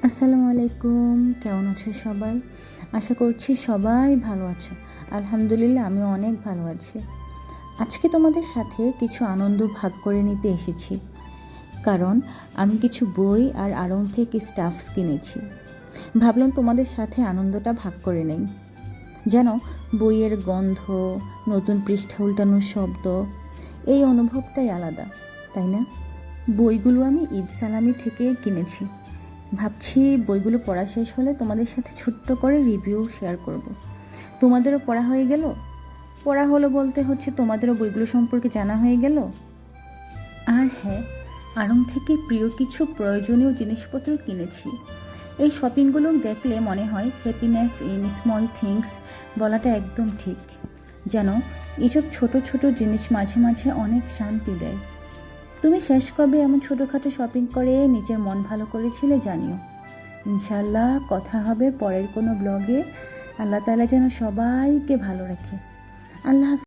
আসসালামু আলাইকুম, কেমন আছো সবাই? আশা করছি সবাই ভালো আছো। আলহামদুলিল্লাহ, আমিও অনেক ভালো আছি। আজকে তোমাদের সাথে কিছু আনন্দ ভাগ করে নিতে এসেছি, কারণ আমি কিছু বই আর আড়ং থেকে স্টাফস কিনেছি। ভাবলাম তোমাদের সাথে আনন্দটা ভাগ করে নেই। যেন বইয়ের গন্ধ, নতুন পৃষ্ঠা উল্টানোর শব্দ, এই অনুভবটাই আলাদা, তাই না? বইগুলো আমি ঈদ সালামি থেকে কিনেছি। ভাবছি বইগুলো পড়া শেষ হলে তোমাদের সাথে ছোট্ট করে রিভিউ শেয়ার করব। তোমাদেরও পড়া হয়ে গেল? পড়া হলো বলতে হচ্ছে তোমাদেরও বইগুলো সম্পর্কে জানা হয়ে গেল। আর হ্যাঁ, আড়ং থেকে প্রিয় কিছু প্রয়োজনীয় জিনিসপত্র কিনেছি। এই শপিংগুলো দেখলে মনে হয় হ্যাপিনেস ইন স্মল থিংস বলাটা একদম ঠিক। যেন এইসব ছোট ছোট জিনিস মাঝে মাঝে অনেক শান্তি দেয়। তুমি শেষ কবে এমন ছোটোখাটো শপিং করে নিজের মন ভালো করেছিলে জানিও। ইনশাল্লাহ কথা হবে পরের কোনো ব্লগে। আল্লাহ তাআলা যেন সবাইকে ভালো রাখে। আল্লাহ হাফেজ।